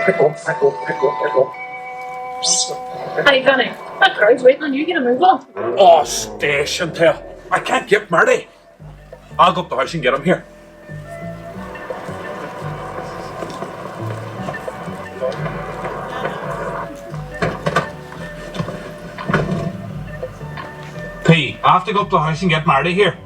Pick up. Hey, Vinny, that crowd's waiting on you. Get a move on. Oh, station tail. I can't get Marty. I'll go up the house and get him here. P, I have to go up to the house and get Marty here.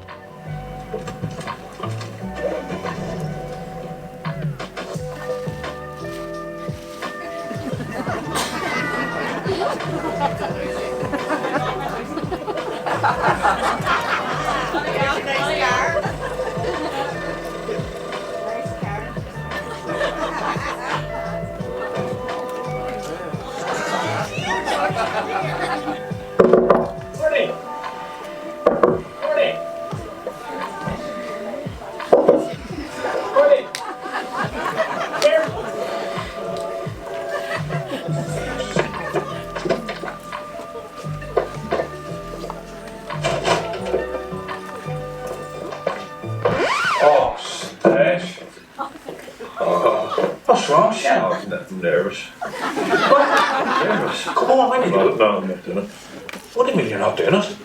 Oh, Stash. What's wrong, Shan? I'm nervous. Nervous? Come on, when you do it. No, I'm not doing it. What do you mean you're not doing it?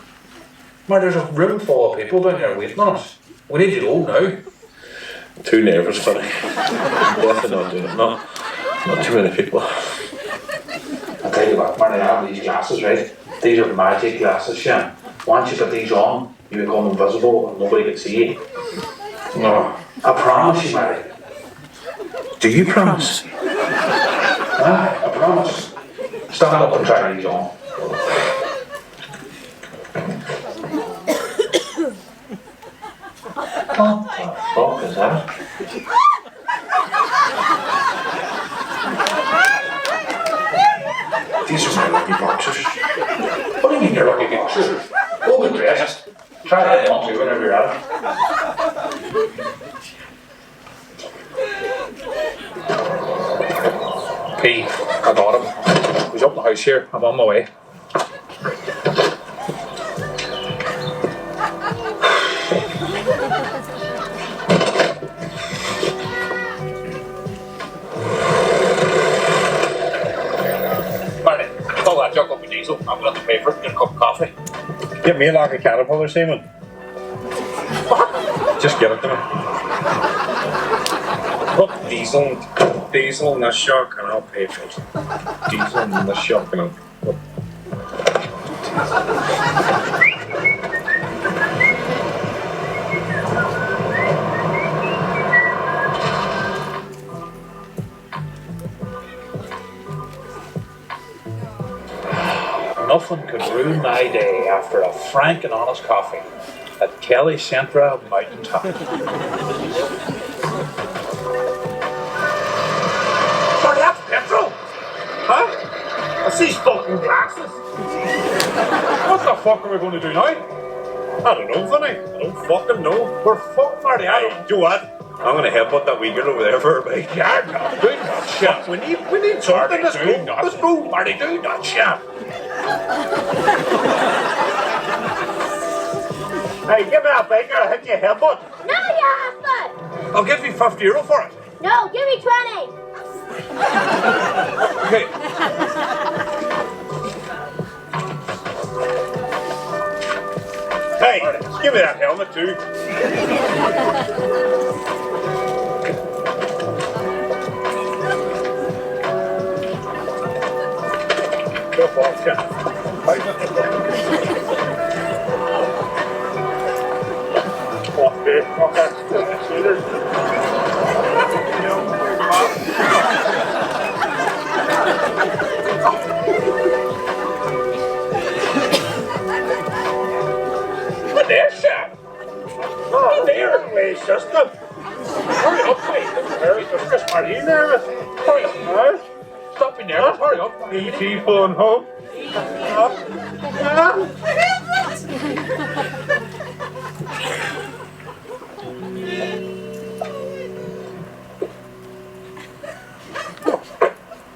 Man, there's a room full of people down there waiting on us. We need you to go now. Too nervous for it. Definitely not doing it. Not too many people. I'll tell you what, man, I have these glasses, right? These are magic glasses, Shan. Once you put these on, you become invisible and nobody can see you. No. I promise you, Mary. Do you promise? I promise. Stand up and try these on. What the fuck is that? These are my lucky boxers. What do you mean you're lucky boxers? Go get dressed. Try that on too whenever you're at it. P, I got him. He's up in the house here. I'm on my way. Marty, fill that jug up with diesel. I'm going to pay for it and get a cup of coffee. Get me a lock of Caterpillar, Simon. Just give it to me. Put diesel in the shock and I'll pay for it. Diesel in the shock and I'll... Nothing could ruin my day after a frank and honest coffee at Kelly Centra Mountaintop. Sorry, that's petrol! Huh? What's these fucking glasses? What the fuck are we going to do now? I don't know, Vinny. I don't fucking know. We're fucked, Marty. I don't Do what? I'm gonna headbutt that wee girl over there for a big yard. Do not shout. We need something. Let's go. Let's go, Marty. Do not shout. Hey, give me a baker. I'll hit you a headbutt. No, you haven't! I'll give you €50 for it. No, give me 20! Okay. Hey, give me that helmet too. Go for it, yeah. What is that? Oh, there, wait, system. Hurry up, mate. There's just Marty in there. Hurry up, man. Stop me there. Hurry up. E.T. phone home.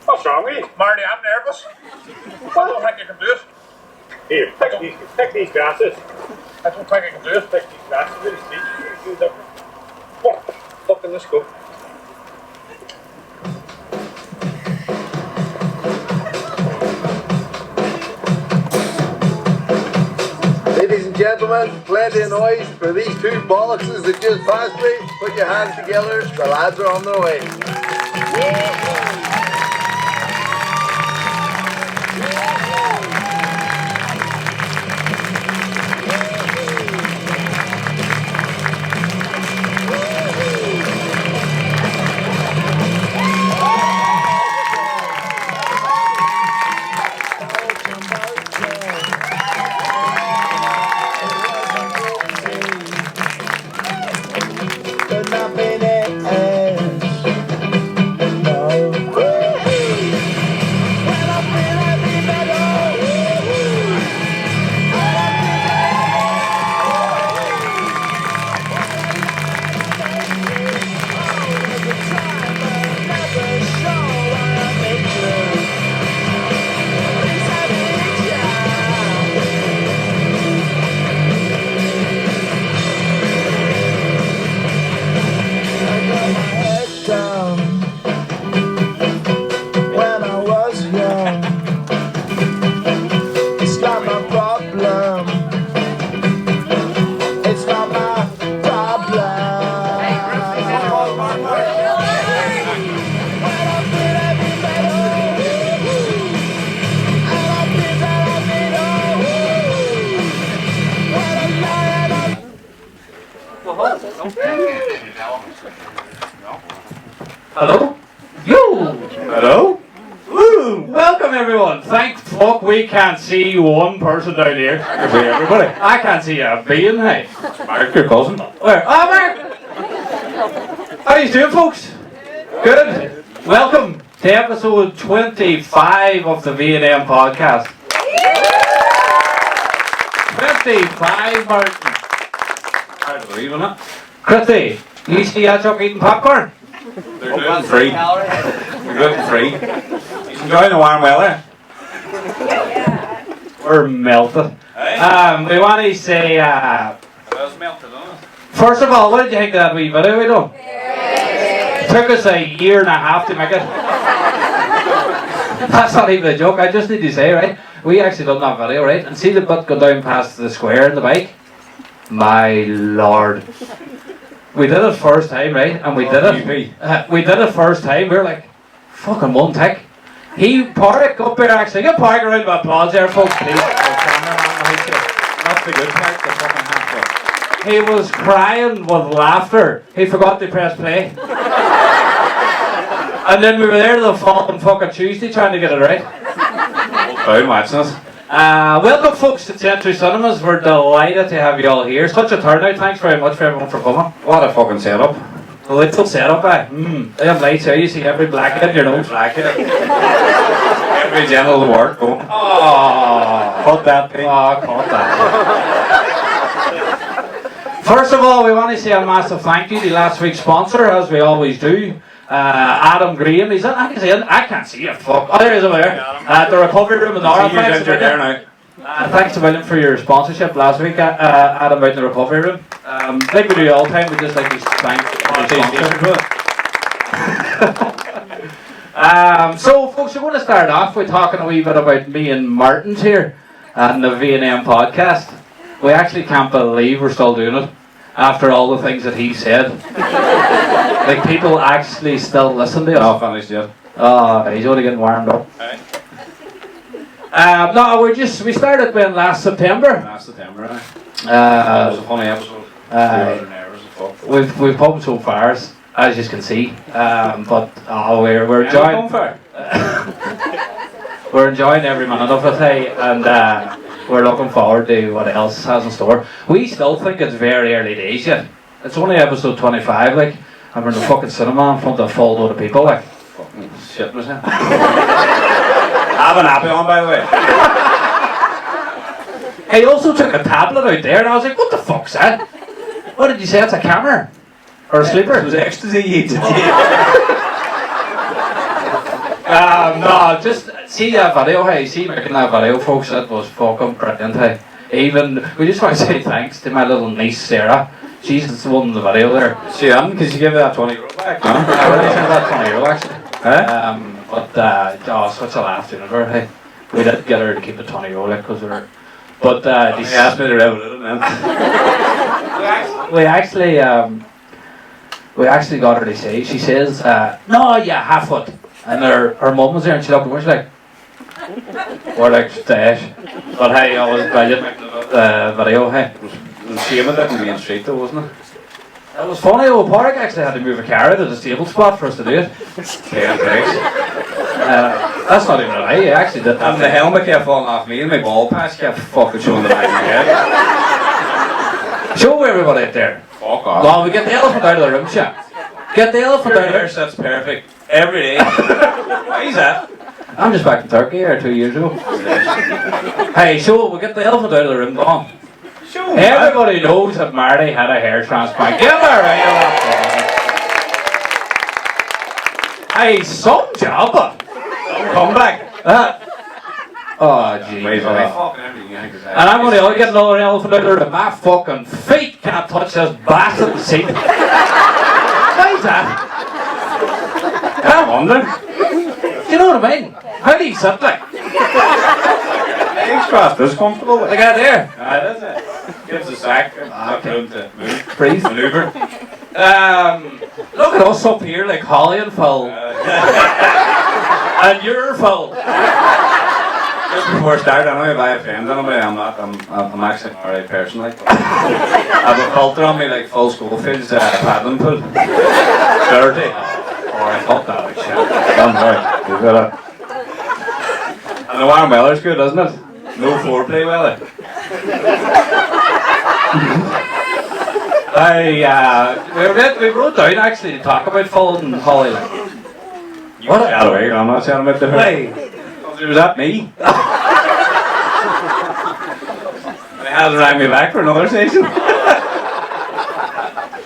What's wrong with you? Marty, I'm nervous. I don't think I can do it. Here, take these glasses. I don't think I can do it. Take these glasses. Really see that. What? Fucking let's go. gentlemen, plenty of noise for these two bollockses that just passed me. Put your hands together, the lads are on their way. Hello? You! Hello? Woo! Welcome everyone! Thank fuck we can't see one person down here. I can see everybody. I can't see a being, hey. Mark, your cousin. Where? Oh, Mark! How are you doing, folks? Good? Welcome to episode 25 of the V&M podcast. 25, Martin. I believe in it. Christy, you see that chuck eating popcorn? They're gluten-free. They're gluten-free. He's enjoying the warm weather. We're melted. We want to say, first of all, what did you think of that wee video we done? Took us a year and a half to make it. That's not even a joke, I just need to say, right? We actually done that video, right? And see the butt go down past the square in the bike? My lord. We did it first time, right? And we did it first time. We were like, fucking one tick. He parked up there actually. Get park around of applause there, folks, please. That's the good part, the fucking half. He was crying with laughter. He forgot to press play. And then we were there the following fucking Tuesday trying to get it right. Down watching us. Welcome folks to Century Cinemas. We're delighted to have you all here. Such a turnout. Thanks very much for everyone for coming. What a fucking setup. A little setup, Them lights here, you see every blackhead, your nose blackhead. Every genital of the work going, oh, cut that thing. Oh, cut that. First of all, we want to say a massive thank you to last week's sponsor, as we always do. Adam Graham, he's I can't see it, fuck. Oh, there he is over there. The recovery room in Nora. Thanks to William for your sponsorship last week, Adam, out in the recovery room. Like we do all the time, we just like to thank the sponsor. So, folks, we're going to start off with talking a wee bit about me and Martin's here and the V&M podcast. We actually can't believe we're still doing it after all the things that he said. Like, people actually still listen to us. Not finished yet. Oh, he's only getting warmed up. No, we started when last September. Last September, it was a funny episode. We've come so far, as you can see. But we're enjoying. We're enjoying every minute of it, hey, and we're looking forward to what else has in store. We still think it's very early days yet. It's only episode 25, like, and we're in the fucking cinema in front of a full load of people, like. Fucking shit myself. I have an happy on, by the way. He also took a tablet out there, and I was like, what the fuck's that? What did you say? It's a camera? Or a sleeper? It was ecstasy. No, just see that video, hey, see making that video, folks, it was fucking brilliant, hey. Even, we just want to say thanks to my little niece, Sarah. She's the one in the video there. She on, because you gave me that €20 back, huh? I really think that €20 actually. But, such a laugh doing it, hey. We did get her to keep the €20 like, because we were But He asked me to revolute it, man. we actually got her to say. She says, "No, yeah, half foot." And her mum was there, and she looked at me. She's like, "We're like stash." But hey, I was brilliant making the video. Hey, It was shame of it in Main Street though, wasn't it? it was funny. Old Park actually had to move a car out of the stable spot for us to do it. Yeah, thanks. That's not even a lie. He actually did that. And the helmet kept falling off me and my ball patch kept fucking showing the back of my head. Show everybody out there. Fuck off. Well, we get the elephant out of the room, shit. Get the elephant Your out of hair there. set's perfect. Every day. Why is that? I'm just back in Turkey here 2 years ago. Hey, show, we'll get the elephant out of the room. Go on. Show me. Everybody knows that Marty had a hair transplant. Give her a round of applause. Hey, some job. Come back. Oh, gee. Wait, And fucking everything. I'm going to get another elephant out of the room. My fucking feet can't touch this bastard seat. Why is that? I wonder. Do you know what I mean? How do you sit like? Legs crossed. Is comfortable. Like out there. That's it. Gives a sack. Not room to move. Breathe. Maneuver. Look at us up here like Holly and Phil. And you're Phil. Just before I start, I know if I have friends on me, I'm actually an alright person, like. I have a filter on me, like full Schofields, paddling pool. Dirty. Or I thought that was shit. I'm right. You've got it. And the warm weather's good, isn't it? No foreplay weather. We wrote down actually to talk about Phil and Holly. Like. You what? Chat away, I'm not chatting about the Why? Was that me? They hasn't rang me back for another station.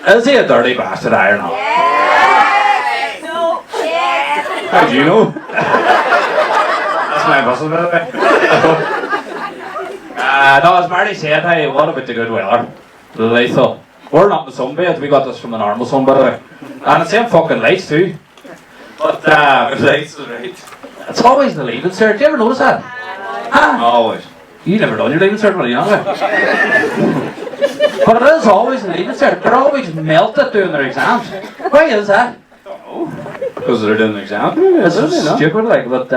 Is he a dirty bastard, I don't know? Yes. No. Yes. How do you know? That's my muscle, by the way. No, as Marty said, hey, what about the good weather? Lethal. We're not in the sunbed, we got this from the normal sun, by the way. And the same fucking lights too. But Lights is right. it's always the leaving cert. Do you ever notice that? Huh? Always. You never done your leaving cert when you're younger. But it is always the leaving cert. They're always melted doing their exams. Why is that? Because they're doing an exam. It's stupid, like, but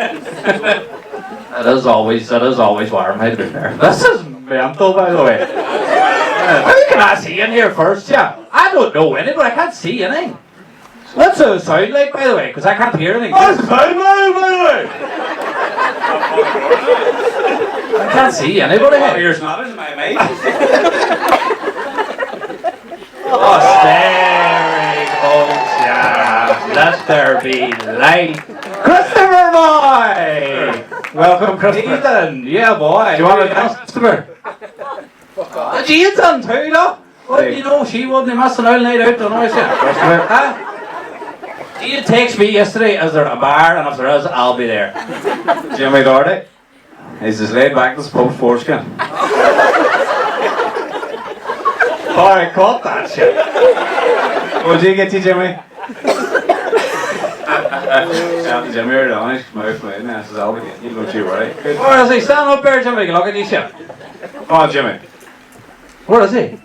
it is always warm. Hey, to be fair. This is mental, by the way. How can I see in here first? Yeah, I don't know any, but I can't see anything. What's the sound like, by the way? Because I can't hear anything. What's the sound like, by the way? I can't see anybody. Oh, yours not, is my mate? Oh, staring, folks, yeah. Let there be light. Christopher boy! Welcome, Christopher. Ethan, yeah, boy. Do you want to ask Christopher? Ethan, too, though? What do you know? She wouldn't have missed an all night out, don't know, Christopher. Huh? He texted me yesterday, is there a bar? And if there is, I'll be there. Jimmy Doherty. He's as laid back as Pope Foreskin. Alright, cut that shit. What did you get to, Jimmy? Jimmy or Donnie's mouth moving, and I says, I'll be getting you, don't you worry. Good. Where is he? Stand up there, Jimmy. Look at this shit. Come on, Jimmy. Where is he?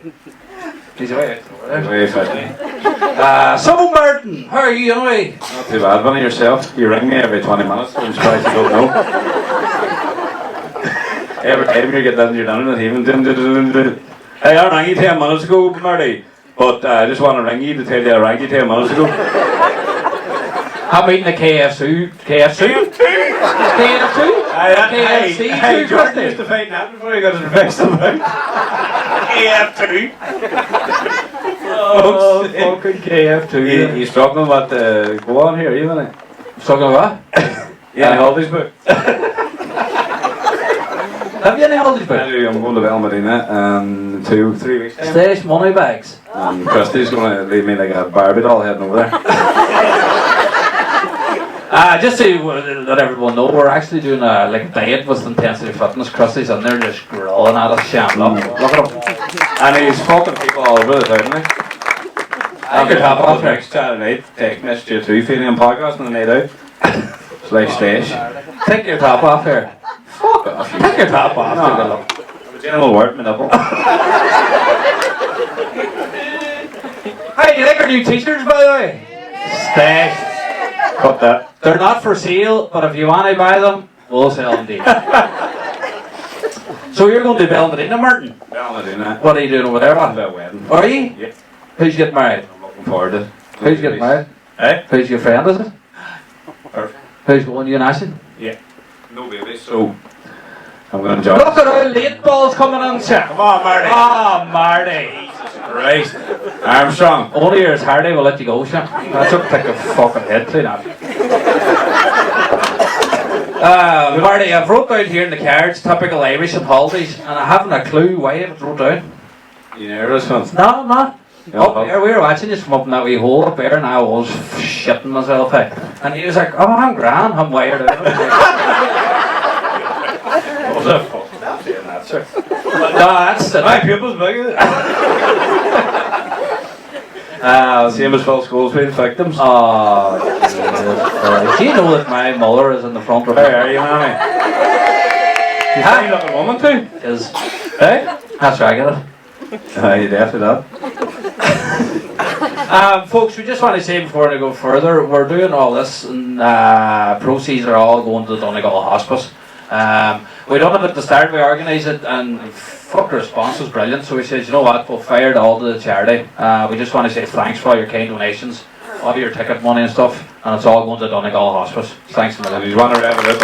He's away. Way fifty. So Martin, how are you anyway? Not too bad, Bunny, yourself. You ring me every 20 minutes, I'm surprised you don't know. Every time you get done, you're done with it, even Hey, I rang you 10 minutes ago, Marty, but I just want to ring you to tell you I rang you 10 minutes ago. I'm eating the KFC. KFC? KFC? Hey, Jordan used to fight that before he got his infection out. KF2. Oh, fucking KF2. He's struggling about the go on here, isn't he? Struggling what? Yeah, the holidays book. Have you any holidays I book? do, I'm going to Belmadina in 2-3 weeks. Stash money bags. And Christy's going to leave me like a Barbie doll heading over there. Just so let everyone know, we're actually doing a diet with intensity fitness. Christy's in there just grilling at us, shambling. Look at him. And he's fucking people all over the town, like. I could have off here. next Saturday night, take message you too, feeding and podcasting the night out. Slash stash. Take your top off here. Fuck off. off. Take your top off. No. Take a look. General word, my nipple. Hey, do you like our new t-shirts, by the way? Stay. Cut that. They're not for sale, but if you want to buy them, we'll sell them to you. So you're going to Balladina, Martin? Balladina. What are you doing over there, man? A wedding. Are you? Yeah. Who's getting married? I'm looking forward to it. Who's getting married? Eh? Who's your friend, is it? Perfect. Who's going, you and Ashley? Yeah. No babies, so I'm going to enjoy Look at how late ball's coming on, sir. Come on, Marty. Oh, Marty. Right. Armstrong. Only yours Hardy will let you go, sir. That took like a fucking head clean off. Marty, I've wrote down here in the cards, typical Irish and holidays, and I haven't a clue why I've wrote down. You nervous, man? No, I'm not. Yeah, Up there, we were watching this from up in that wee hole up there, and I was shitting myself out. And he was like, oh, I'm grand, I'm wired out. What the fuck? Saying that, sir. No, that's it. My pupils big. Same as Phil Schoolsfield victims. Oh, do you know that my mother is in the front row? How are you, mammy? You Huh? fine looking woman too? Is Eh? that's right, I get it. You definitely not. Folks, we just want to say before we go further, we're doing all this, and proceeds are all going to the Donegal Hospice. We done it at the start, we organised it, and fuck, the response was brilliant, so we said, you know what, we'll fire it all to the charity. We just want to say thanks for all your kind donations, all your ticket money and stuff, and it's all going to Donegal Hospice. Thanks a And million. you want to rev it up,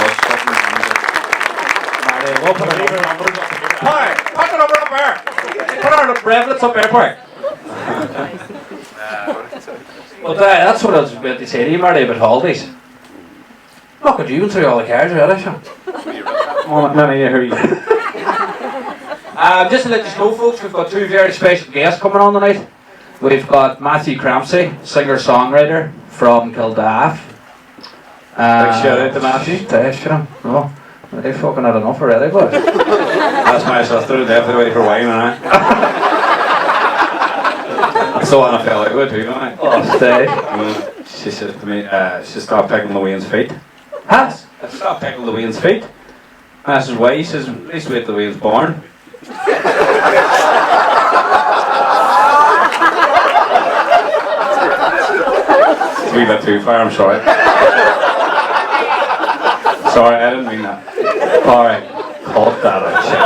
We'll put it over. Park, put it over up there. Put our brevlets up there, Park. But that's what I was about to say to you, Marty, about holidays. Look at you, even through all the cards already, Sean. none of you hear you. Just to let you know, folks, we've got two very special guests coming on tonight. We've got Matthew Crampsey, singer-songwriter from Kildare. Big shout out to Matthew. No, they fucking had enough already, boys. That's my sister, definitely waiting for wine, and I still want to fell out with too, don't I? Oh, stay. She said to me, she stopped picking the Wayne's feet. Huh? I stopped picking the Wayne's feet. And I says, why? He says, at least wait till Wayne's born. It's a wee bit too far, I'm sorry. Sorry, I didn't mean that. Alright, cut that out, shit.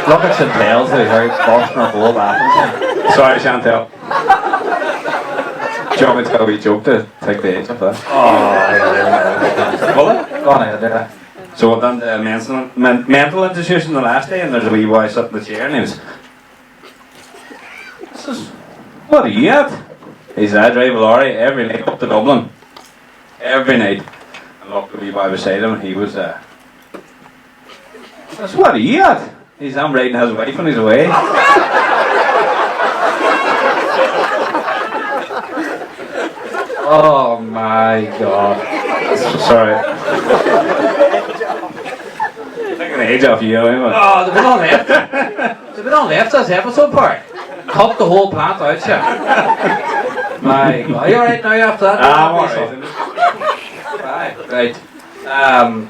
Look at Chantel's who's out busting her ball laughing. Sorry, Chantel. Do you want me to tell a wee joke to take the edge off that? Oh, yeah. Will it? Go on ahead, there. So we've done the mental institution the last day, and there's a wee boy sitting in the chair, and he says, what are you at? He said, I drive a lorry every night up to Dublin. Every night. And looked the wee boy beside him, and he was, I said, what are you at? He said, I'm riding his wife when he's away. Oh my god. Sorry. Taking the edge off you, anyway. Oh, they've been on left. They've been on left this episode, Park. Cut the whole plant out, shit. My god. Are you alright now after that? I'm alright. Right.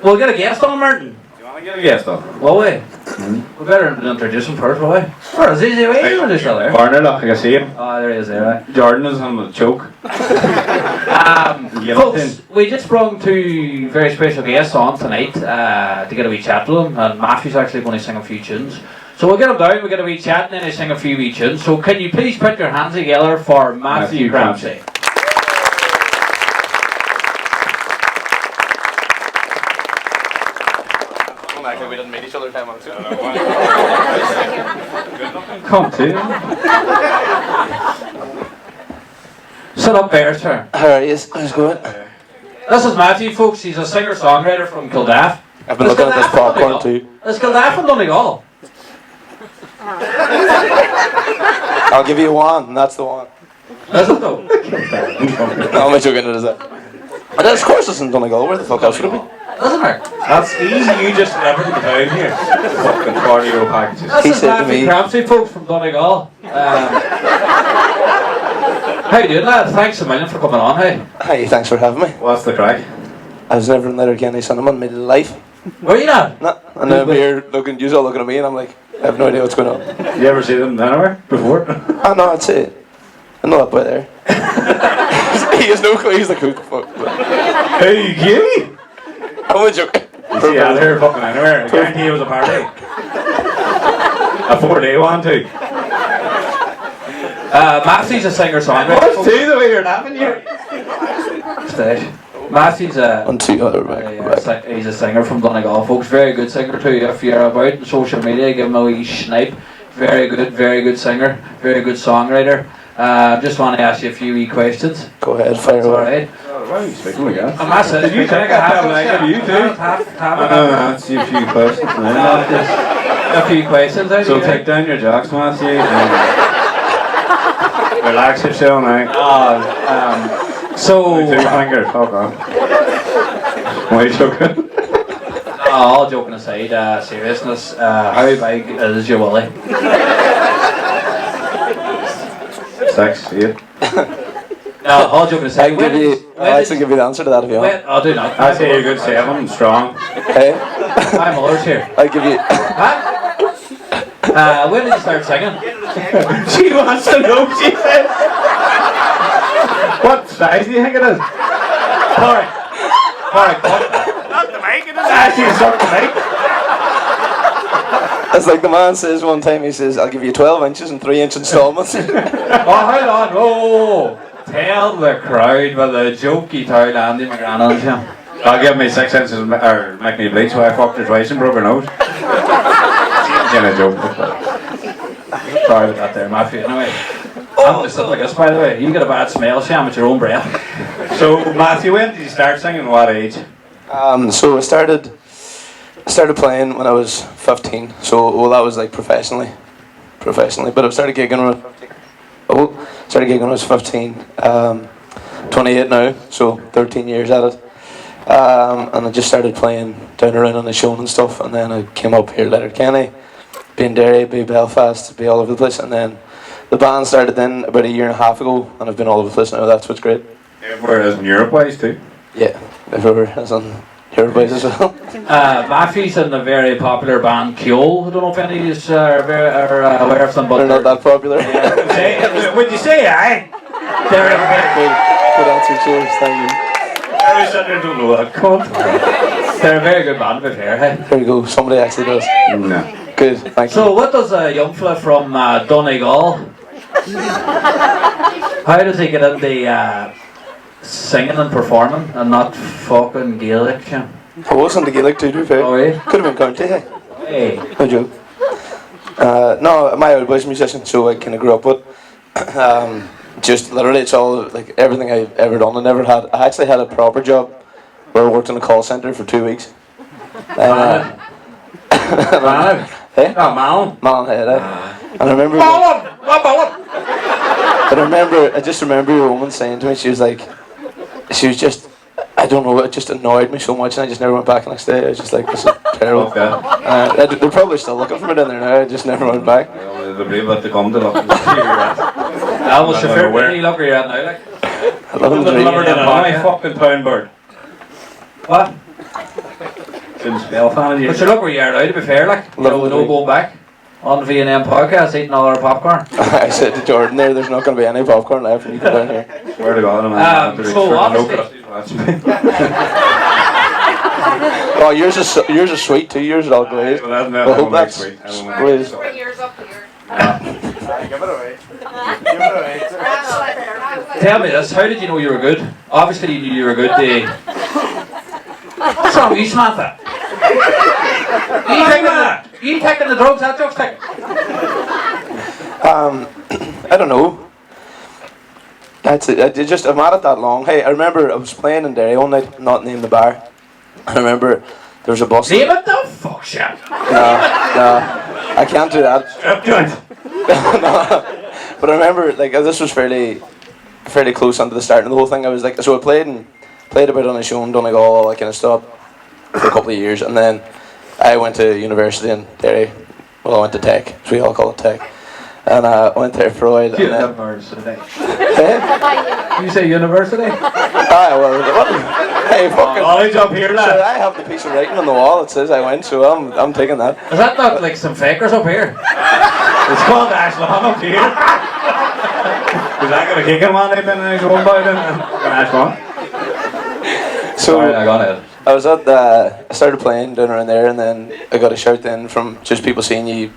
We'll get a guest on, Martin. Do you want to get a guest on? Will we? We better introduce him first, will we? Where is he? Is he still there? Corner, look, I can see him. Oh, there he is there, right? Jordan is on the choke. Folks, we just brought two very special guests on tonight to get a wee chat with them, and Matthew's actually going to sing a few tunes. So we'll get them down, we'll get a wee chat, and then they sing a few wee tunes. So can you please put your hands together for Matthew Crampsey? We didn't meet each other 10 months ago. Come to. Sit up there, sir. How are you? How's it going? This is Matthew, folks. He's a singer-songwriter from Kildare. I've been looking at this popcorn too. It's Kildare from Donegal. I'll give you one, and that's the one. Is it though? No, I'm joking, it is it. But of course it's in Donegal, where the fuck else would it be? Isn't it? That's easy, you just delivered the town here. Fucking 40-euro packages. This He is said to Matthew me- Crampsey, folks, from Donegal. How you doing, lad? Thanks a million for coming on, hey. Hey, thanks for having me. What's the crack? I was never in Letterkenny cinema in my life. Were you not? Nah. And then I'm here looking, you all looking at me, and I'm like, I have no idea what's going on. You ever see them anywhere before? I know, I'd say it. I know that boy there. He has no clue. He's like, who the fuck? Hey, you! I'm only joking. You see out here fucking anywhere. I guarantee it was a party. A 4-day one too. Matthew's a singer-songwriter. What's two the way you're laughing here? Matthew's a... On two other back. he's a singer from Donegal, folks. Very good singer too. If you're about on social media, give him a wee snipe. Very good singer. Very good songwriter. Just want to ask you a few wee questions. Go ahead, fire away. Alright. Why are you speaking again? I'm not saying Did you take a half like you too? Let's see a few questions. A few questions. So take down your jocks, Matthew. And relax yourself now. So... 2 fingers, fuck off. Why are you joking? all joking aside, seriousness, how big is your willy? 6, 8. No, all joking aside, I'll actually give you the answer to that if you want. I'll do not. I say you're good 7, strong. Hey? My mother's here. I'll give you... Huh? When did you start singing? She wants to know, she said. What size do you think it is? Alright, what? Not the mic, it is actually sort of mic. It's like the man says one time, he says, I'll give you 12 inches in 3-inch installments. Oh, hold on, oh! Tell the crowd with a jokey towel Andy McGran on him. I'll give me 6 inches or make me bleach while I fucked her twice and broke her nose. Kind of joke. Sorry about that there, Matthew. Anyway, I'm going to sit like this, by the way. You get a bad smell, Sham, with your own breath. So, Matthew, when did you start singing? What age? So I started playing when I was 15. So, well, that was like professionally. But I started gigging when I was 15. 28 now, so 13 years at it. And I just started playing down around on the show and stuff, and then I came up here, Letterkenny, be in Derry, be Belfast, be all over the place, and then the band started then about 1.5 years ago, and I've been all over the place now. That's what's great. Everywhere as in Europe-wise too? Yeah, everywhere as on Europe-wise as well. Matthew's in a very popular band, Kjol. I don't know if any of you are aware of them, but They're not that popular. Would you say aye? they're Good answer, cheers, thank you. I don't know that cunt. a very good band, with hair, hey? There you go, somebody actually does. No. Good, thank you. So, what does a young fella from Donegal, how does he get into singing and performing and not fucking Gaelic? Yeah? I was on the Gaelic too, to be fair. Oh, yeah? Could have been county, hey? Hey. No joke. No, my old boy's a musician, so I kind of grew up with. Just literally, it's all like everything I've ever done. I actually had a proper job where I worked in a call centre for 2 weeks. Man. Hey? Oh, man. Man, hey, and I remember. I just remember a woman saying to me, she was just, I don't know, it just annoyed me so much, and I just never went back the next day. I was just like, this is terrible. Okay. They're probably still looking for me down there now. I just never went back. Well, they believe that they come to look. Almost your fair really look where you're at now, like. I love them Delivered in dream. my fucking town bird. What? Couldn't spell fan of you. But you look where you are now, to be fair, like. Love No the going back. On the V&M podcast, eating all our popcorn. I said to Jordan there's not going to be any popcorn left when you come down here. Swear to God, So obviously- Oh, yours is sweet too. Yours is all glazed. Well, I hope that's sweet. glazed. Years up here. Tell me this, how did you know you were good? Obviously you knew you were good. What's wrong with you, Samantha? You taking the drugs that joke's taking? I don't know. That's it. I'm at it that long. Hey, I remember I was playing in Derry one night, not named the bar. I remember there was a bus. Name it the fuck shit. No, I can't do that. No. But I remember like this was fairly close onto the start of the whole thing. I was like, so I played a bit on a show in Donegal, all that kind of stuff for a couple of years, and then I went to university in Derry. Well, I went to Tech, as we all call it Tech, and I went there for a while. And then, You say university? Aye, well, what? Hey, fucking. College up here, So lad. I have the piece of writing on the wall that says I went, so I'm taking that. Is that not like some fakers up here? It's called Ashland up here. Is that gonna kick him on? They've been going by then. Ashland. So Sorry, I got it. I was at I started playing down around there, and then I got a shout then from just people seeing you,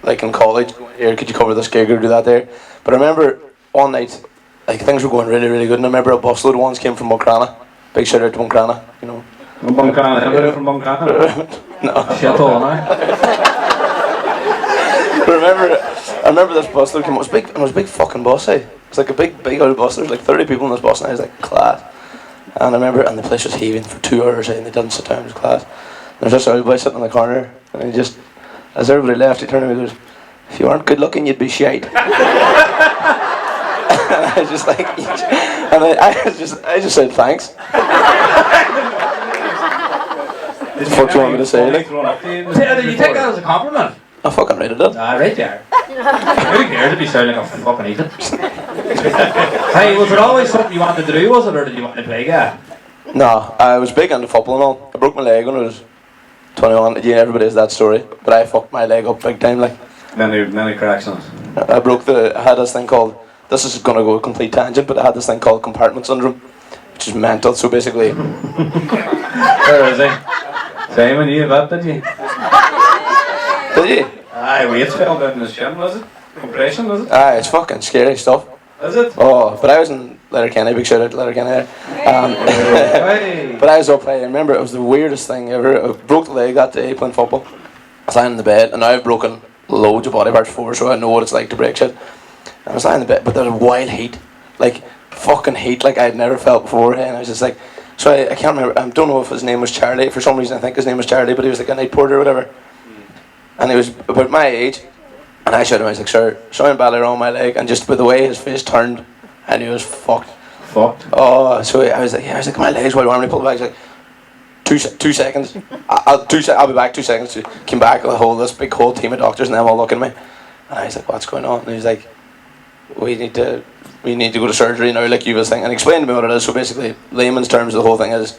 like in college, going, here, could you cover this gig or do that there? But I remember one night, like things were going really, really good, and I remember a busload of ones came from Buncrana. Big shout out to Buncrana, you know. Buncrana, everybody from Buncrana? No. Shit all now. I remember this bus that came. It was big. It was a big fucking bus. Eh? It was like a big old bus. There was like 30 people in this bus, and I was like, class. And I remember, and the place was heaving for 2 hours, and they didn't sit down. It was class. And there was this old boy sitting in the corner, and he just, as everybody left, he turned to me and goes, "If you weren't good looking, you'd be shite." And I was just like, and I just said thanks. What the fuck do you want me to say? Like, Did you take that as a compliment? I fucking rated it. Ah, right there. Who cares if you sound like a fucking idiot? Hey, was it always something you wanted to do, was it, or did you want to play guy? No, I was big into football and all. I broke my leg when I was 21. Yeah, everybody has that story. But I fucked my leg up big time, like. Many cracks on it. I had this thing called, this is going to go a complete tangent, but I had this thing called compartment syndrome, which is mental. So basically... Where is he? Simon, you have that, did you? Did you? Aye, weights fell down in his shin, was it? Compression, was it? Aye, it's fucking scary stuff. Is it? Oh, but I was in Letterkenny, big shout out to Letterkenny there. Hey. But I was up playing. I remember it was the weirdest thing ever. I broke the leg that day playing football. I was lying in the bed, and now I've broken loads of body parts before, so I know what it's like to break shit. And I was lying in the bed, but there was wild heat, like fucking heat, like I'd never felt before. And I was just like, so I can't remember. I don't know if his name was Charlie. For some reason, I think his name was Charlie, but he was like a night porter or whatever. And he was about my age. And I showed him, I was like, "Sir, showing Bally around my leg," and just with the way his face turned, and he was fucked. Fucked. Oh, so I was like, "My legs wide warm." He pulled back. He's like, two seconds. I'll be back. 2 seconds. So came back with this big whole team of doctors, and them all looking at me. And I was like, "What's going on?" And he's like, we need to go to surgery now, like you was thinking. And he explained to me what it is. So basically, layman's terms, the whole thing is,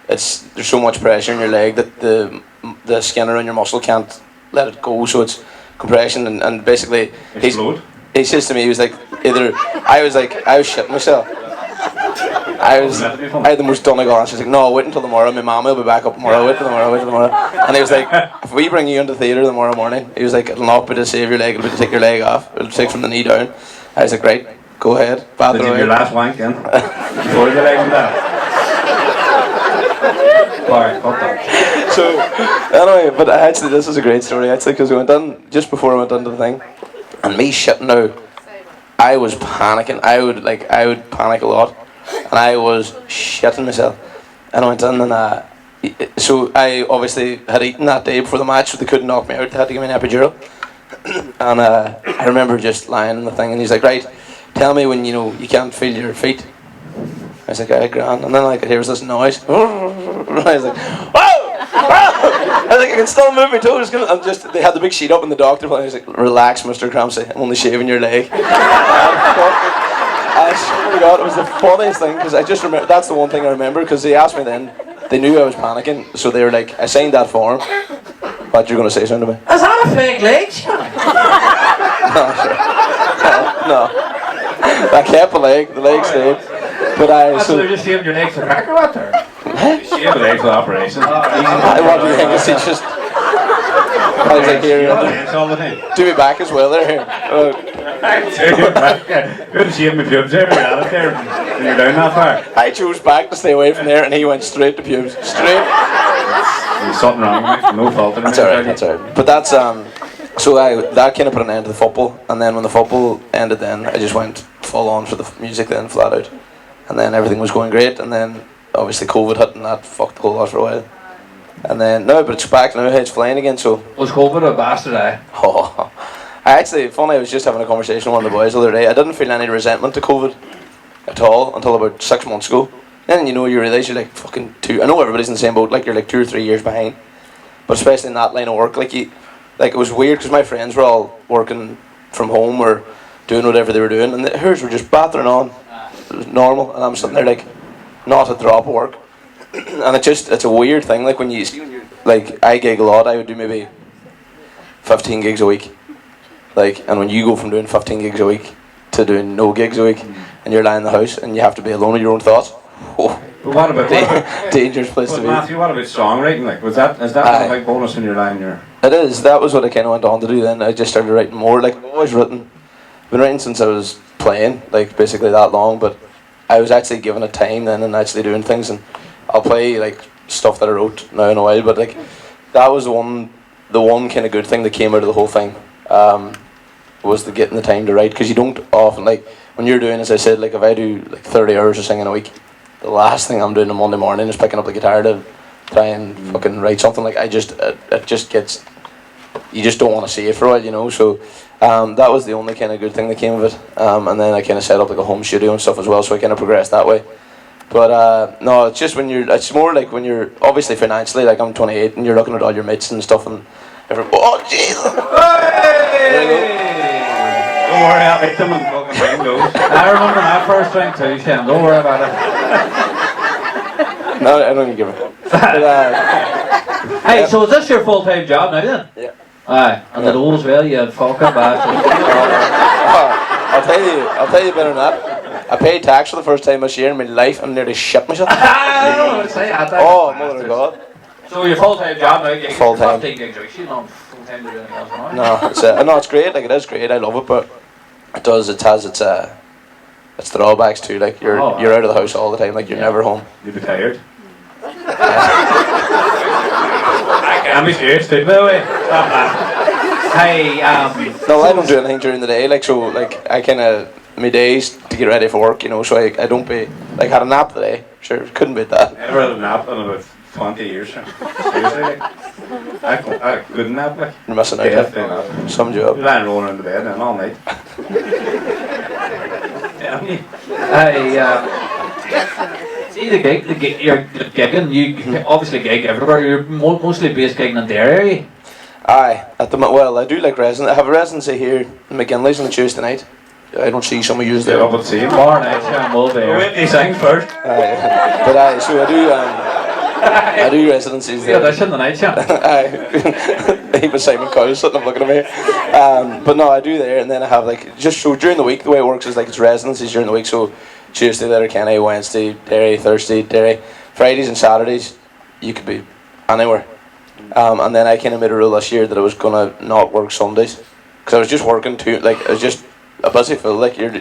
there's so much pressure in your leg that the skin around your muscle can't let it go. So it's compression, and basically he says to me, he was like, I was shitting myself. I had the most Donegal answer. He's like, "No, wait until tomorrow. My mama will be back up tomorrow. Wait till tomorrow. And he was like, "If we bring you into theatre tomorrow morning," he was like, "it'll not be to save your leg, it'll be to take your leg off. It'll take from the knee down." I was like, "Right, go ahead." Did you have your last wank then? Before the leg went down? Alright, cut that. So, anyway, but actually this is a great story actually, because we went in, just before I went into the thing, and me shitting now, I was panicking. I would panic a lot, and I was shitting myself. And I went in, and so I obviously had eaten that day before the match, so they couldn't knock me out. They had to give me an epidural. And I remember just lying in the thing, and he's like, "Right, tell me when you can't feel your feet." I was like, "Aye, grand." And then I could hear this noise. I was like, "Whoa! I was like, I can still move my toes." They had the big sheet up in the doctor. I was like, "Relax, Mr. Crampsey, I'm only shaving your leg." I swear to God, it was the funniest thing, because I just remember, that's the one thing I remember, because they asked me then, they knew I was panicking, so they were like, I signed that form. What, you're going to say something to me? Is that a fake leg? No. I kept the leg stayed. But So they're just shaving your legs for crack or what? Or? Shave the leg for the operation. What do you think? Is he just... I was like, "Here, do me back as well there, here." Couldn't shave my pubes there, but out there when you're down that far. I chose back to stay away from there, and he went straight to pubes. Straight. There's something wrong with me, no fault in That's alright. But that's, so that kind of put an end to the football, and then when the football ended then, I just went full on for the music then, flat out. And then everything was going great, and then obviously COVID hit, and that fucked the whole lot for a while. And then, no, but it's back now, it's flying again, so... Was COVID a bastard, eh? Oh, I was just having a conversation with one of the boys the other day. I didn't feel any resentment to COVID at all until about 6 months ago. Then you realise you're like fucking I know everybody's in the same boat, like you're like 2 or 3 years behind. But especially in that line of work, like it was weird, because my friends were all working from home or doing whatever they were doing, and hers were just battering on. normal, and I'm sitting there like, not a drop of work, and it's a weird thing. Like when you like I gig a lot, I would do maybe 15 gigs a week, like, and when you go from doing 15 gigs a week to doing no gigs a week, and you're lying in the house and you have to be alone with your own thoughts. Oh, But what about dangerous place to be. Matthew? What about songwriting? Like, is that a big bonus when you're lying your? It is. That was what I kind of went on to do. Then I just started writing more. Like I've always written, been writing since I was playing, like basically that long. But I was actually given a time then and actually doing things, and I'll play like stuff that I wrote now in a while. But like that was the one kind of good thing that came out of the whole thing. Was the getting the time to write, because you don't often, like when you're doing, as I said, like if I do like 30 hours of singing a week, the last thing I'm doing on Monday morning is picking up the guitar to try and fucking write something. Like it just gets, you just don't want to see it for a while, you know. So that was the only kind of good thing that came of it. And then I kind of set up like a home studio and stuff as well, so I kind of progressed that way. But no, it's just it's more like when you're obviously financially, like I'm 28 and you're looking at all your mates and stuff, and oh Jesus! Don't worry, I'll make them and fucking bring those. I remember my first drink too, Shane. Don't worry about it. No, I don't even give a fuck. Hey, so is this your full-time job now then? Yeah. Aye, and the rules well, you fucking bastard. I'll tell you better than that. I paid tax for the first time this year in my life and nearly shit myself. I don't know what to say. Oh, mother of God. So your full-time job now, you Full-time. 15 gigs a week, you don't full-time to do anything else now? No, it's great. Like it is great. I love it, but it has its drawbacks too. Like you're out of the house all the time. Like you're never home. You'd be tired. I'm be serious too, by the way. Hey, No, I don't do anything during the day. Like so, like I kind of my days to get ready for work. You know, so I don't be like had a nap today. Sure, couldn't beat that. Never had a nap in about 20 years. Seriously, like, I couldn't nap. Like, You're missing out. nap. Some job. You're lying rolling in the bed and all night. hey, see the gig, you're gigging, you obviously gig everywhere, you're mostly based gigging in there, are you? Aye, well, I do like resident. I have a residency here in McGinley's on Tuesday night. I don't see some of you there. Yeah, but see him. Tomorrow night, Shane will be here. Wait, he sang first. But so I do residencies Yeah, there. that's in the night, Shane. Aye. Even Simon Cowell's sitting up looking at me. But no, I do there, and then I have like just so during the week the way it works is like it's residencies during the week. So Tuesday there, Kenny, Wednesday, Derry, Thursday, Derry, Fridays and Saturdays, you could be anywhere. And then I kind of made a rule this year that I was gonna not work Sundays because I was just working too. Like I was just a busy fool. Like you're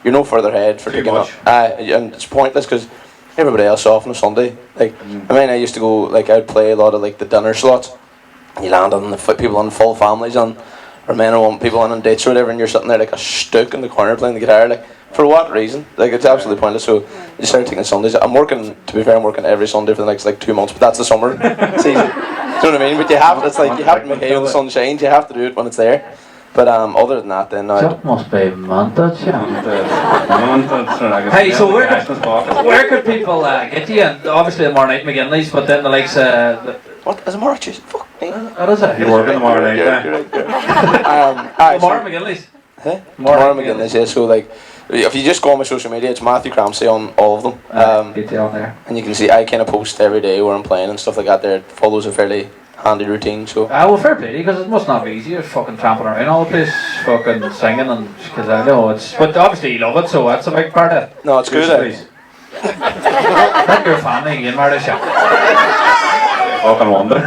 no further ahead for taking up. And it's pointless because everybody else off on a Sunday. Like I mean, I used to go like I'd play a lot of like the dinner slots. You land on the people on full families on, or men or women, people on dates or whatever, and you're sitting there like a stook in the corner playing the guitar. Like for what reason? Like it's absolutely pointless. So you start taking Sundays. I'm working. To be fair, I'm working every Sunday for the next like 2 months. But that's the summer season. Do you know what I mean? But you have it's like you have to make hay when the sun shines. You have to do it when it's there. But other than that, then That must be montage, Shane. Hey, so where could people get you? And obviously tomorrow night McGinley's, but then the likes what is it, tomorrow? Tuesday? Fuck me. what is it? You're working tomorrow night, You're yeah? right there. Tomorrow McGinley's. Huh? Tomorrow McGinley's, yeah. So like, if you just go on my social media, it's Matthew Cramsey on all of them. Detail there. And you can see I kind of post every day where I'm playing and stuff like that. There, it follows a fairly handy routine. So. Well, fair play, because it must not be easy. You're fucking tramping around all the place, fucking singing, and because I know it's. But obviously you love it, so that's a big part of it. No, it's good. Thank your family again, Martisha. Fucking wonder. I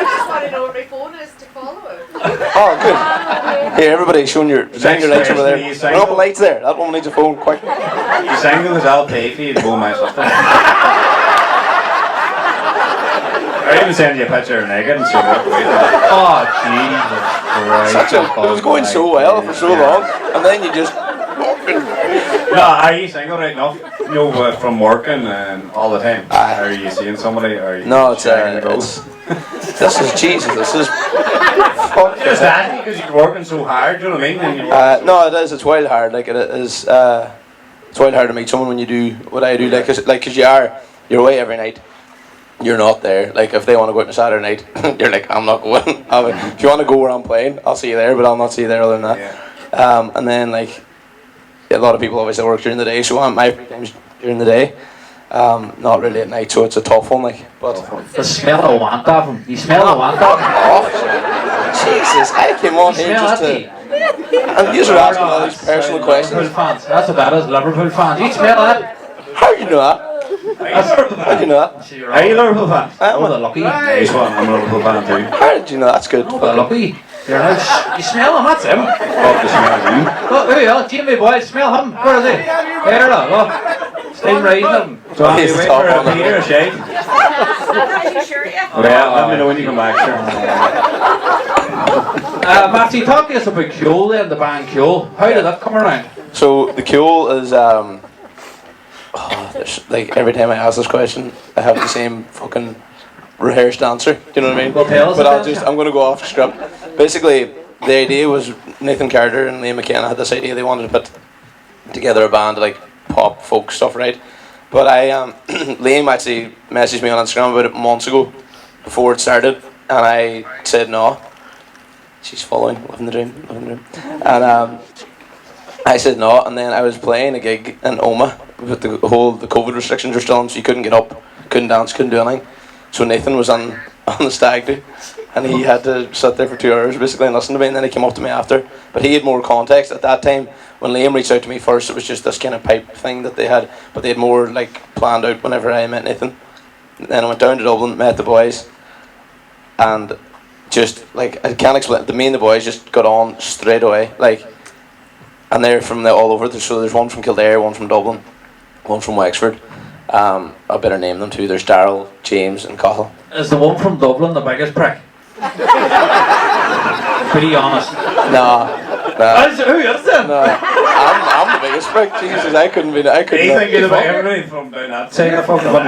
just want to know where my phone is to follow it. Oh, good. Here, everybody, showing your lights over there. Put up the lights there. That woman needs a phone, quick. You sang because I'll pay for you to go my sister. I even send you a picture of naked and so what? Oh, Jesus Christ. It was going so well for so long, and then you just. No, are you single right now? You know, from working and all the time. Are you seeing somebody? Or are you No, it's this is Jesus. This is. Fuck. Just asking because you're working so hard. Do you know what I mean? And No, it is. It's wild hard. Like it is. It's wild hard to meet someone when you do what I do. Cause you're away every night. You're not there. Like if they want to go out on a Saturday night, you're like, I'm not going. If you want to go where I'm playing, I'll see you there, but I'll not see you there other than that. yeah. And then like, a lot of people obviously work during the day, so my free time's during the day. Not really at night, so it's a tough one. Like, but The smell of want of him. You smell the want of him. oh, Jesus! I came on here Smell just that. to. And you're asking all these personal questions. Liverpool fans. That's what that is. Liverpool fans. You smell that? How do you know that? How do you know that? Are you a Liverpool fan? Oh, the lucky. Nice one, I'm a Liverpool fan too. How did you know? That's good. Oh, the lucky. You're nice. You smell him. That's him. Fuck the smell of you. Look, there you are. Jimmy boy. Smell him. Where is he? There, look. Still raising him. So I'm He's wait top for a on it. Peter or shake. Are you sure? Yeah. Well, let me know when you come back, sure. Matthew, talk to us about Cool then, the band Cool. How did that come around? So the cool is like every time I ask this question, I have the same fucking rehearsed answer. Do you know what I mean? Well, tell us But about it. I'm going to go off script. Basically, the idea was Nathan Carter and Liam McKenna had this idea. They wanted to put together a band like pop folk stuff, right? But Liam actually messaged me on Instagram about it months ago, before it started, and I said no. She's following, living the dream, and I said no, and then I was playing a gig in Oma, but the COVID restrictions were still on, so you couldn't get up, couldn't dance, couldn't do anything. So Nathan was on the stag do, and he had to sit there for 2 hours basically and listen to me, and then he came up to me after. But he had more context at that time. When Liam reached out to me first, it was just this kind of pipe thing that they had, but they had more like planned out whenever I met Nathan. Then I went down to Dublin, met the boys, and just like I can't explain. Me and the boys just got on straight away, like, and they're from all over. So there's one from Kildare, one from Dublin, one from Wexford. I better name them too. There's Daryl, James, and Cathal. Is the one from Dublin the biggest prick? Be honest. No. Who is it? No, I'm the biggest prick. Jesus, I couldn't. Are you thinking about everybody from down that side of the fucking one?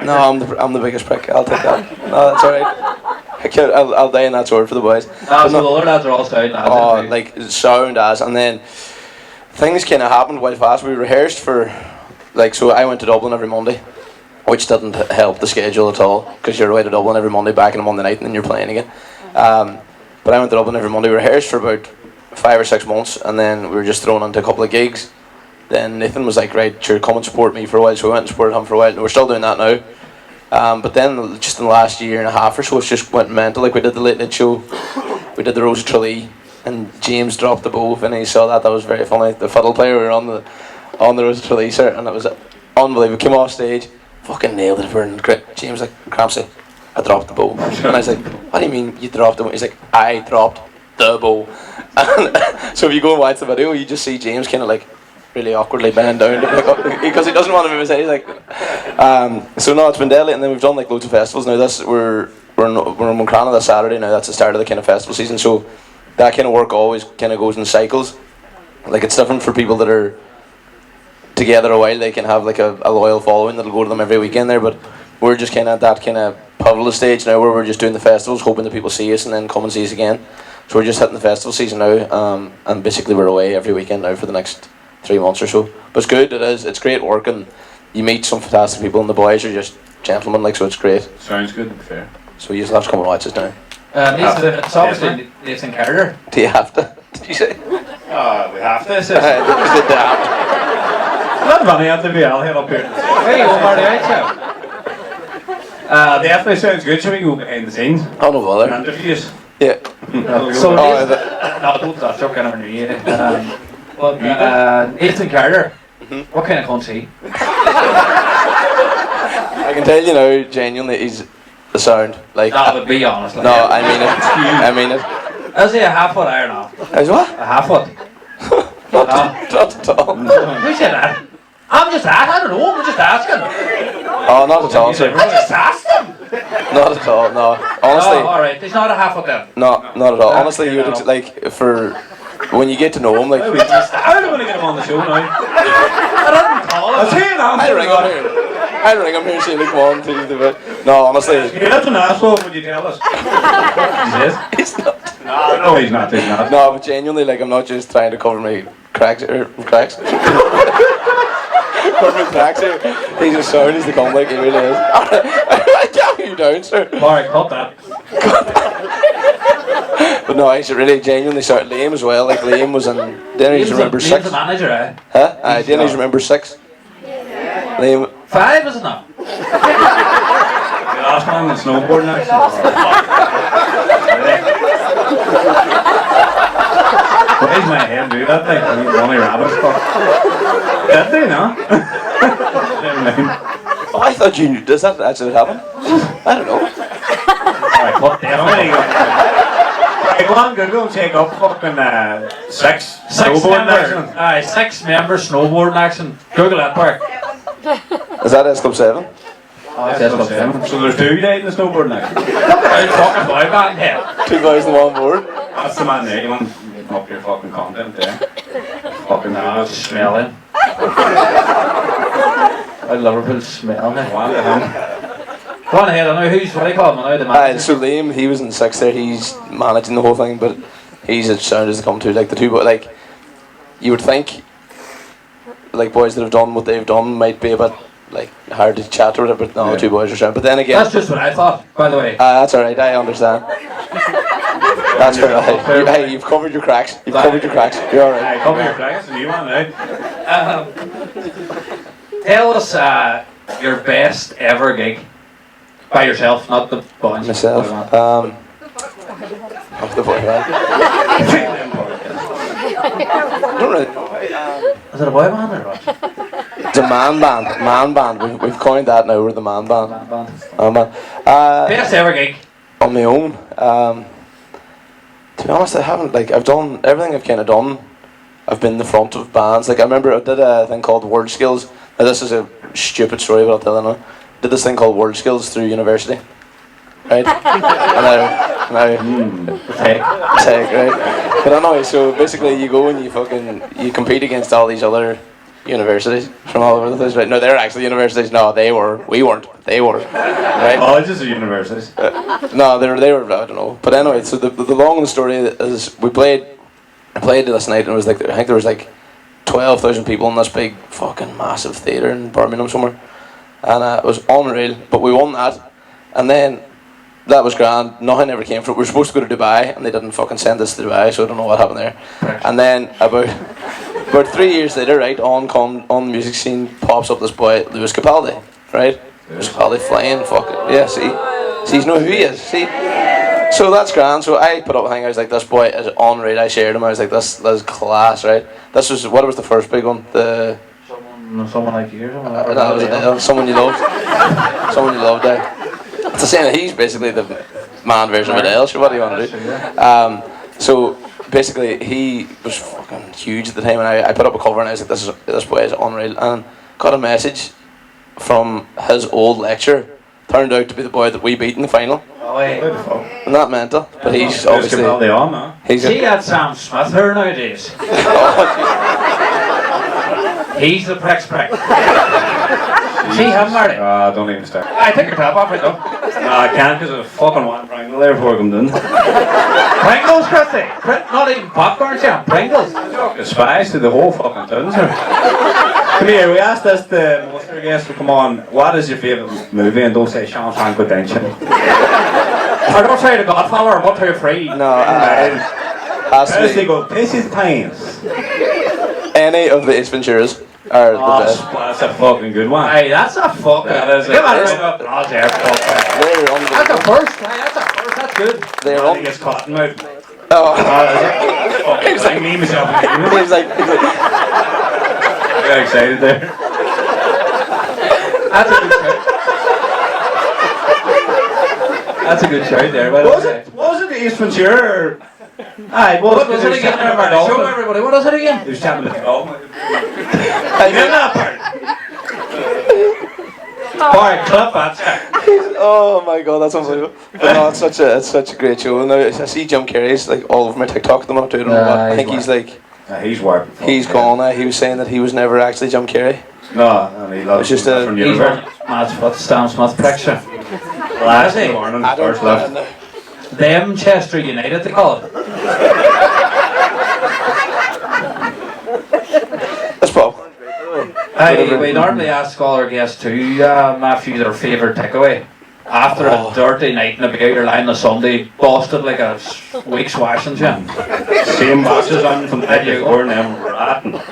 No, I'm the biggest prick. I'll take that. No, that's alright. I'll die in that sword for the boys. So the other lads are all sound lads. Oh, like sound as, and then things kind of happened quite fast. We rehearsed for, like, so I went to Dublin every Monday, which didn't help the schedule at all, because you're away to Dublin every Monday, back on a Monday night, and then you're playing again. But I went to Dublin every Monday. We rehearsed for about 5 or 6 months, and then we were just thrown into a couple of gigs. Then Nathan was like, right, sure, come and support me for a while. So we went and supported him for a while, and we're still doing that now. But then just in the last year and a half or so, it's just went mental. Like, we did the Late Late Show, we did the Rose of Tralee, and James dropped the bow, and he saw that. That was very funny. The fiddle player, we were on the Rose of Tralee, sir, and it was unbelievable. We came off stage, fucking nailed it. We're great. James like, Crampsy, I dropped the bow. And I was like, what do you mean you dropped the bow? He's like, I dropped the bow. And so if you go and watch the video, you just see James kind of like really awkwardly bend down to pick up, because he doesn't want to move his head. He's like, so no, it's been deadly. And then we've done like loads of festivals now. We're in Moncrana this Saturday now. That's the start of the kind of festival season. So that kind of work always kind of goes in cycles. Like, it's different for people that are together a while. They can have like a loyal following that'll go to them every weekend there, but we're just kind of at that kind of pivotal stage now where we're just doing the festivals, hoping that people see us and then come and see us again. So we're just hitting the festival season now, and basically we're away every weekend now for the next 3 months or so. But it's good. It's great work, and you meet some fantastic people, and the boys are just gentlemen, like, so it's great. Sounds good, to be fair. So you just have to come and watch us now. It's obviously Nathan Carter. Do you have to? Did you say? We have to. Is it that? Not funny, have to be. I'll head up here. Hey, over the show. Definitely sounds good. Shall we go behind the scenes? Oh, no bother. Interviews. Yeah. So Oh, no, don't start joking on you. Nathan Carter. What kind of cunt's he? I can tell you now, genuinely, he's the sound. Like, No, but be honest. Like, no, I mean it. I mean it. Is he a half foot iron off? Is what? A half foot? Not at all. Who said that? I'm just asking. I don't know. I'm just asking. Oh, not at all, sir. I just asked him. Not at all, no. Honestly, Oh, all right. He's not a half foot then. no, not at all. Honestly, you would, like, for when you get to know him, like, How are we going to get him on the show now? I didn't call him. I'll tell you now. I ring him here. I ring him here, saying, come on, please do it. No, honestly, That's an asshole, would you tell us? He is? he's not. No, he's not. He's not. No, but genuinely, like, I'm not just trying to cover my cracks. Cover my cracks here. He's a sound, he's the comeback, he really is. I calm you down, sir. All right, cut that. But But no, I really genuinely started Liam as well. Like Liam was in. Didn't you remember Liam's 6? the manager, eh? Huh? I didn't you remember 6? Liam. 5, is it not? The last one, the snowboarding actually. Why does my head do that thing? Ronnie Rabbit's fuck. Did they, no? Never mind. Oh, I thought you knew. Does that actually happen? I don't know. Alright, what the hell? Right, go on Google and take up fucking 6 snowboarding accidents. Aye, 6-member snowboarding action. Google that part. Is that S Club 7? Oh, that's what I'm saying. So there's 2 died in the snowboarding accident. Right, fucking boy band here. 2001 board. That's the man there, you want to up your fucking content there. Fucking No, smelling. I Liverpool smelling it. One to him. Go on ahead, I know what do you call him? I know the man. So Liam, he was in 6 there. He's managing the whole thing, but he's as sound as they come to. Like the two, but like you would think, like boys that have done what they've done might be a bit like hard to chat or whatever. But no, Yeah. 2 boys are sound. But then again, That's just what I thought, by the way. that's alright. I understand. That's fair. Hey, you've covered your cracks. You've covered your cracks. You're alright. Hey, cover your flags and you want now. Tell us your best ever gig. By yourself, not the boys. Myself. Of the boy band. I don't really know. Is it a boy band or what? It's a man band. Man band. We've coined that now. We're the man band. Band. Man band. Best ever gig. On my own. To be honest, I haven't. Like I've done everything I've kind of done. I've been in the front of bands. Like I remember I did a thing called Word Skills. Now this is a stupid story, but I'll tell you now. Did this thing called Word Skills through university, right? Take, right? But anyway, so basically you go and you compete against all these other universities from all over the place, right? No, they're actually universities. No, we weren't. They were, right? Colleges or universities? No, they were. I don't know. But anyway, so the long of the story is I played this night and it was like I think there was like 12,000 people in this big fucking massive theatre in Birmingham somewhere. And it was unreal, but we won that, and then that was grand. Nothing ever came from it. We were supposed to go to Dubai, and they didn't fucking send us to Dubai, so I don't know what happened there. And then about 3 years later, right, on the music scene pops up this boy, Lewis Capaldi, right? Lewis Capaldi flying, fucking yeah. See, you know who he is. See, so that's grand. So I put up a thing. I was like, this boy is unreal. I shared him. I was like, this is class, right? This was what was the first big one. Someone like you. Someone you loved. Someone you loved. It's the same. He's basically the man version of Adele. So what do you want to do? So basically, he was fucking huge at the time, and I put up a cover, and I was like, this boy is unreal, and got a message from his old lecturer. Turned out to be the boy that we beat in the final. Oh, wait. And that mental, but he's obviously. See that Sam Smith here nowadays. He's the prick. See him, Marty? Don't even start. I take your top off right now. No, I can't because I fucking want Pringle there before I come in. Pringles, Christy. Not even popcorn, Sam. Pringles. Spies to the whole fucking town, sir. Come here, we asked this to most of our guests to come on. What is your favourite movie? And don't say Shawshank Redemption. Or don't say The Godfather or 1, 2, 3. No, First they go, piss his pants. any of the Ace Venturas are the best. That's a fucking good one. Hey, that's a fucking. That is a- Give it a round of applause there. They're That's a unbelievable. first. Hey, that's a first. That's good. They're He on. gets caught in mouth. Oh, It's like me myself. he was like, I got excited there. That's a good shout. That's a good shout there. By the way. Was it the Ace Ventura? Aye, What was it again? Show everybody. What is it again? He was chatting with the dog. I Remember that part? Alright, clip that. oh my god, that's unbelievable. But no, it's such a great show. And I see Jim Carrey's like all over my TikTok at the moment too. I don't know what. I think he's like He's warped. he's gone now. He was saying that he was never actually Jim Carrey. No, and he loves It's just a- from He's universe. Mad Smith, Stan Smith picture. Last Is he? morning, I don't first left. know. Them Chester United, they call it. That's Paul. Hey, we normally ask all our guests to, Matthew, their favourite takeaway. After a dirty night in a big, you're lying on a Sunday, busted like a week's washing, shit. Same boxes on from the night before and then we're ratting. And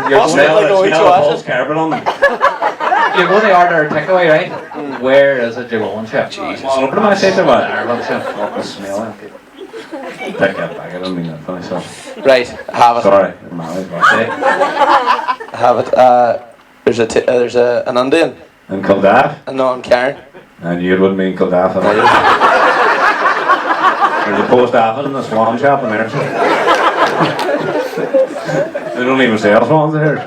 you're going, Busted like a week's Smell of washing. false carpet on them. you're going to order a takeaway, right? Where is it you're going, chef? Jesus. What am I saying to that? Ireland, chef. Fucking smelling. Take that back, I don't mean that funny stuff. Right, have it. Sorry, I'm married, but Have it. There's an Indian. and Kildare, No, I'm Karen. and you wouldn't mean Kildare. There's a post office in the Swan shop in there. They don't even sell swans here.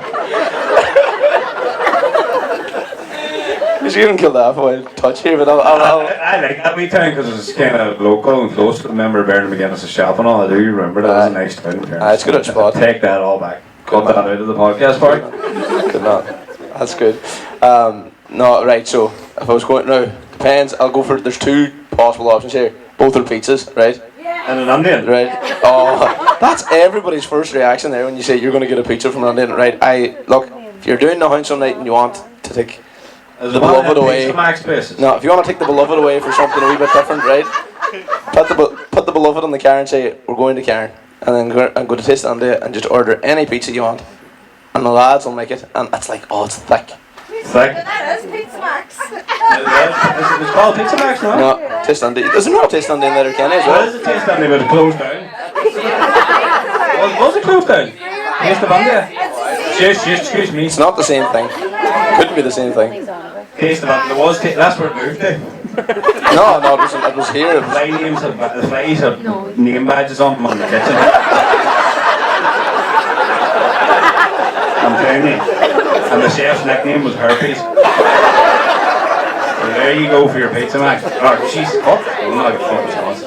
Because you didn't kill that for touch here, but I'll I like that wee town because it's kind of local and close. I remember Bernard McGinnis' shop and all. I do remember that was a nice town. it's good at spot. Take that all back. Cut that out of the podcast part. Good not. That's good. No, right, so if I was going now, depends, I'll go for, there's two possible options here. Both are pizzas, right? And an Indian. Right. Oh, that's everybody's first reaction there when you say you're going to get a pizza from an Indian, right? Look, if you're doing the house some night and you want to take the beloved away. Max places. No, if you want to take the beloved away for something a wee bit different, right? Put the beloved on the car and say, we're going to Karen. And then go to Taste India and just order any pizza you want. And the lads will make it. And it's like, oh, it's thick. Thick. That is Pizza Max. It's called Pizza Max now. No, Taste India. There's no Taste India in Letterkenny as What well. is it taste India but it closed down? Was it closed down? Taste of India? Excuse me. It's not the same thing. Couldn't be the same thing. Taste of India. That's where it moved to. No, it was here. The flies had name badges on them on the kitchen. I'm telling you. And the chef's nickname was Herpes. So there you go for your pizza, Max. Oh, jeez, cut. Oh, no, fucking chance.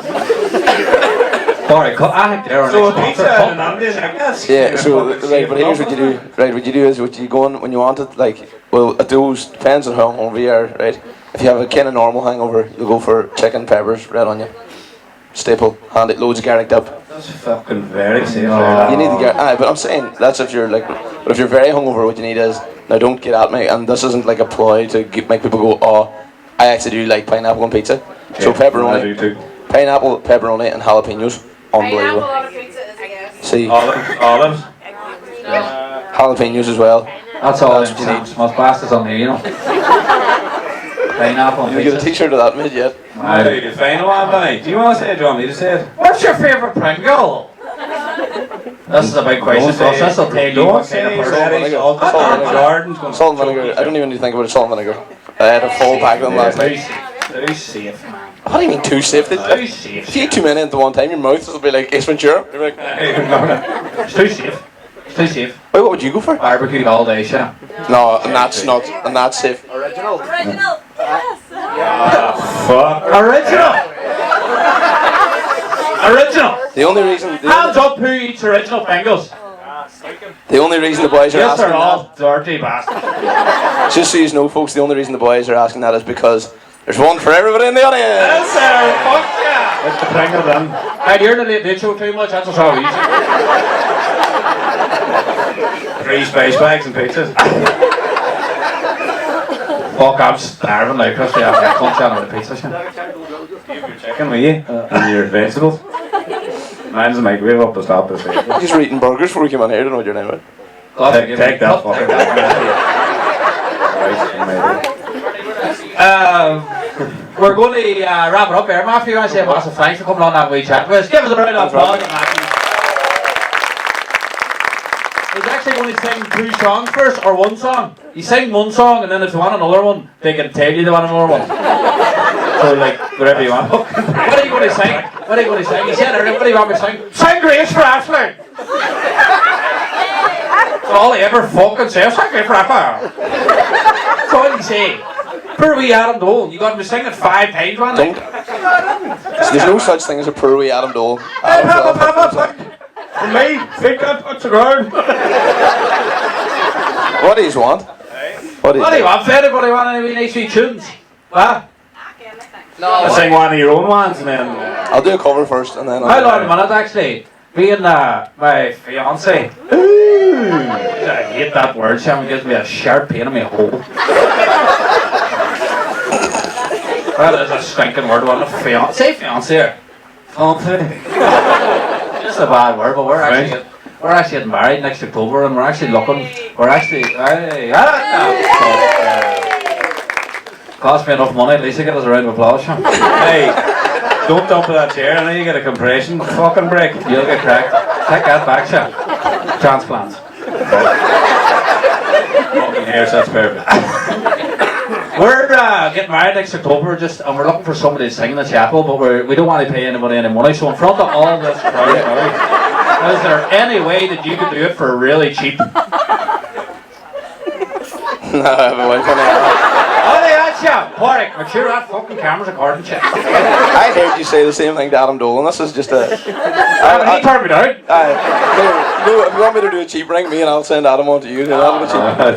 Sorry, I think they're So a pizza and an Indian, I guess. Yeah, so right, but here's what you do. Right, what you do is what you go on when you want it. Like, well, it depends on how hungover you are. Right, if you have a kind of normal hangover, you'll go for chicken, peppers, red onion, staple, handy, loads of garlic dip. That's fucking very safe. You need the garlic. But I'm saying that's if you're like, but if you're very hungover, what you need is now don't get at me. And this isn't like a ploy to make people go, oh, I actually do like pineapple on pizza. So I do pepperoni, too. pineapple, pepperoni, and jalapenos. Unbelievable. On a pizza is, I guess. See, Olives. jalapenos as well. That's all That's them what you need. Sam's bastards on here, you know. Pineapple and You get a pizza. t-shirt of that made yet? Aye, the final one, Benny. Do you want to say it? Do you want me to say it? What's your favourite Pringle? This is a big question for us. This will tell you Don't what say kind of salt person. vinegar. Salt Salt vinegar. Jordan's going Salt and vinegar. I don't even need to think about it. Salt and vinegar. I had a full pack of them last night. Too safe, man. What do you mean too safe? Too If safe. you eat too many into one time, your mouth will be like Ace Ventura. You're like, It's too safe. It's too safe. wait, what would you go for? Barbecue all day, chef. No, and that's not, and that's safe. Original. Yes. Fuck. Original! Original! The only reason, Hands up who eats original Pringles. the only reason the boys are Yes, asking they're all that, dirty bastards. just so you know, folks, the only reason the boys are asking that is because there's one for everybody in the audience. Yes, sir. Fuck yeah. Let's the Pringle then. Hey, you're the late show too much. That's what's how easy. 3 space bags and pizzas. Fuck, I'm starving like Chris. Yeah, I can't tell with the pizza. Chef. Your chicken, will you? And your vegetables. Mine's a microwave up the top of the You just were eating burgers before we came on here. I don't know what your name is. Take that fucking We're going to wrap it up here. Matthew, you want to say a massive thanks for coming on that wee chat with us. Give us a round of applause. He's actually going to sing 2 songs first, or 1 song. You sing 1 song, and then if they want another one, they can tell you they want another one. So, like, whatever you want. What are you going to sing? What are you going to sing? He said earlier, what do you want me to sing? Sing Grace for Ashley! That's all he ever fucking says. Sing Grace for Ashley! That's all he say. Poor wee Adam Dole. You got me singing 5 times, man. Don't. So there's no such thing as a poor wee Adam Dole. Adam For me, feet can't touch the ground. What do you want? What do What do you want? If anybody want any wee nice wee tunes? What? I sing one of your own ones and then... I'll do a cover first and then How long a minute actually? Me and my fiance. Ooh, I hate that word. Sam gives me a sharp pain in my hole. That is a stinking word, wasn't it? Say fiancé. Fiancé. Just a bad word, but we're actually getting married next October, and we're actually looking. Cost me enough money, at least I get us a round of applause. Hey, don't dump that chair. I know you get a compression fucking break. You'll get cracked. Take that back, Sean. Transplants. Fucking hair, so that's perfect. We're getting married next October, and we're looking for somebody to sing in the chapel, but we don't want to pay anybody any money. So in front of all this crowd, is there any way that you could do it for really cheap? No, I have a wife on it. Oh, that's you! Warwick, make sure that fucking camera's recording, shit. I heard you say the same thing to Adam Dolan. This is just a. He turned me down. No, if you want me to do a cheap, ring me and I'll send Adam on to you. That'll be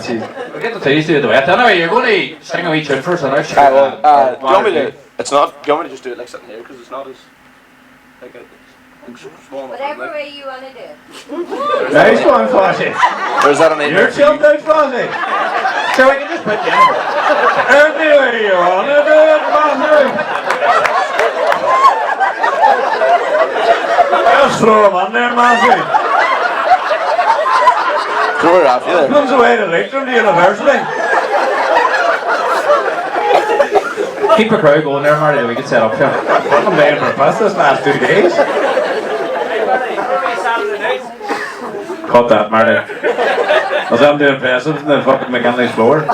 cheap. We'll get the two to do a duet. Anyway, you're going to sing a wee tune for us, and I'll show Do you want me to? It's not. Do you want me to just do it like sitting here? Because it's not as. Like a. Small enough. Whatever way you want to do it. Nice one, Flossie. Or is that an You're chilled out, Flossie. So we can just put you in. Any way you want to do it, Flossie. Just throw him on there, Flossie. Throw her after you there. Comes away to Leitrim to university. Keep the crowd going there, Marty, that we can set up here. I'm paying for a pass this last 2 days. Cut that, Marty. As I'm doing pesos in the fucking McKinley's floor.